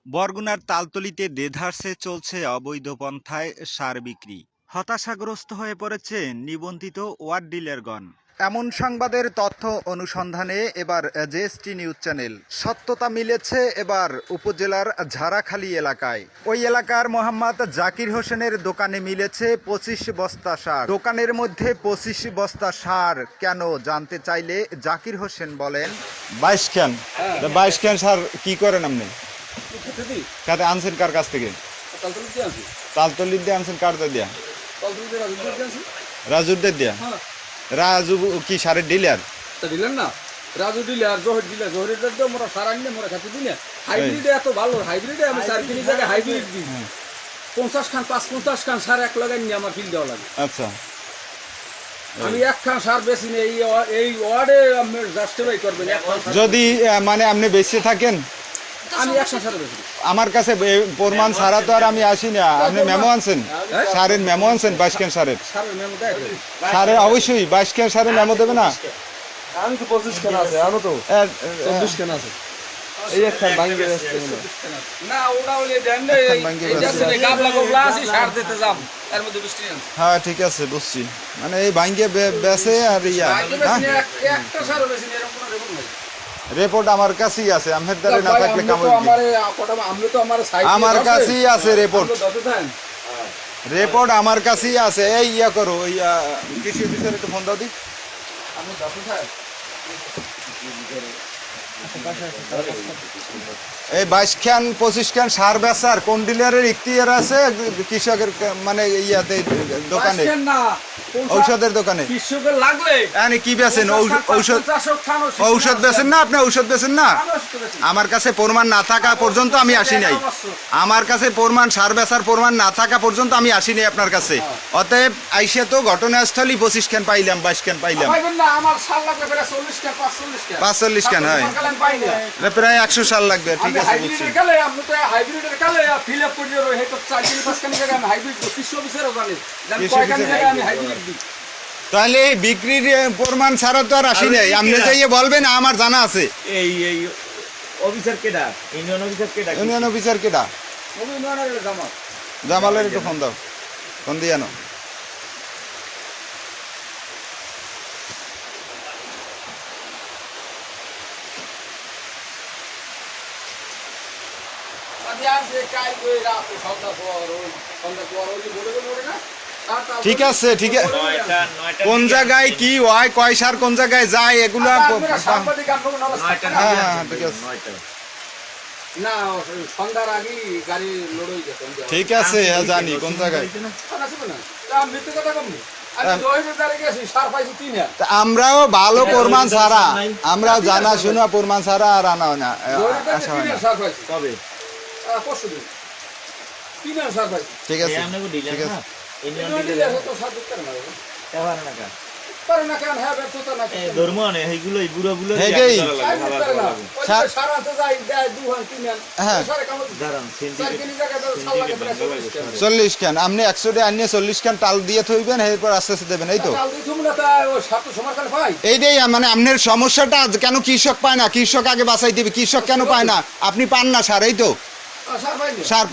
বরগুনার তালতলীতে দেধারসে চলছে অবৈধ পন্থায় সার বিক্রি। হতাশাগ্রস্ত হয়ে পড়েছে নিবন্ধিত ওয়ার্ড ডিলারগণ। এমন সংবাদের তথ্য অনুসন্ধানে এবার জেএসটি নিউজ চ্যানেল সত্যতা মিলেছে এবার উপজেলার ঝাড়াখালী এলাকায়। ওই এলাকার মোহাম্মদ জাকির হোসেনের দোকানে মিলেছে 25 বস্তা সার। দোকানের মধ্যে 25 বস্তা সার কেন জানতে চাইলে জাকির হোসেন বলেন, 22 ক্যান। 22 ক্যান সার কি করেন আপনি? কাতে আনছেন কার কাছ থেকে? তালতলির দিয়ে আনছেন। কার দিয়া? রাজুদের দিয়া। রাজু কি সারের ডিলার? ডিলার না, রাজু ডিলার, জহির ডিলার। জহিরের তো মোরা সার আনলে মোরা খাতে দিই না। হাইব্রিড এত ভালো, হাইব্রিডে আমি সার কিনি জায়গায় হাইব্রিড দিই। 50 খান 50 খান সার এক লাগাই নিয়ে আমার ফিল দেওয়া লাগে। আচ্ছা, আমি এক খান সার বেশি নেই এই ওয়ার্ডে আপনি জাস্টিফাই করবেন। যদি মানে আপনি বেঁচে থাকেন আমি 100 সার বেশি। আমার কাছে প্রমাণ ছাড়া তো আর আমি আসি না। আপনি মেমো আনছেন? সারের মেমো আনছেন? 22 ক্যান সারের? সারের মেমো দেয় সারের অবশ্যই 22 ক্যান সারের মেমো দেবে না? আমি তো 25 খান আছে, আনো তো 24 খান আছে। এই একটা ভাঙ্গে আছে না, ওটা হলে দেন না। এই যে গাবলা গোবলা আছে সার দিতে যাম, এর মধ্যে বৃষ্টি না। হ্যাঁ ঠিক আছে, বুঝছি। মানে এই ভাঙ্গে বেসে আর ইয়া একটা সার বেশি নেই, এরকম কোনো রেকর্ড নাই। রিপোর্ট আমার কাছেই আছে। আমার দ্বারা না থাকলে কাম হবে। আমার কাছেই আছে রিপোর্ট। রিপোর্ট আমার কাছেই আছে। এই ইয়া করো, ইয়া কৃষি অফিসার একটু ফোন দাও দি। এই 22 খান 25 খান সার বেচার কোন ডিলারের ইখতিয়ার আছে? কৃষকের মানে ইয়াতে দোকানে, ঔষধের দোকানে। কৃষকের লাগলে মানে কি বেচেন? ঔষধ বেচেন না আপনি? ঔষধ বেচেন না? আমার কাছে প্রমাণ না থাকা পর্যন্ত আমি আসি নাই। আমার কাছে প্রমাণ, সার বেচার প্রমাণ না থাকা পর্যন্ত আমি আসি নাই আপনার কাছে। অতএব আইসে তো ঘটনাস্থলই 25 খান পাইলাম, 22 খান পাইলাম। 45 খান হয়, প্রায় 100 সাল লাগবে। ঠিক আছে, বুঝছি। তাহলে এই বিক্রির প্রমাণ ছাড়া তো আর আসি নাই। আপনি যাইয়ে বলবেন আমার জানা আছে। এই অফিসার কেডা? ইউনিয়ন অফিসার কেডা? ইউনিয়ন অফিসার কেডা? জামালের একটু ফোন দাও, ফোন দিয়ে আনো। ঠিক আছে, ঠিক আছে। কোন জায়গায় কি হয়, কয় সার কোন জায়গায় যায়, এগুলো হ্যাঁ, ঠিক আছে। না, সন্ধ্যার আগে গাড়ি লোড হয়ে গেছে। ঠিক আছে, জানি কোন জায়গায়। আমরাও ভালো প্রমাণ ছাড়া, আমরা জানা শোনা প্রমাণ ছাড়া আর আনা হয় না, আসা হয় না। ঠিক আছে, ঠিক আছে। হ্যাঁ, 40 খান আপনি 100 টাকা আনিয়ে 40 খান টাল দিয়ে থইবেন, এরপর আস্তে আস্তে দেবেন। এই তো এইটাই মানে আপনার সমস্যাটা। কেন কৃষক পায় না? কৃষক আগে বাঁচাই দিবে। কৃষক কেন পায় না? আপনি পান না সার, এই তো সার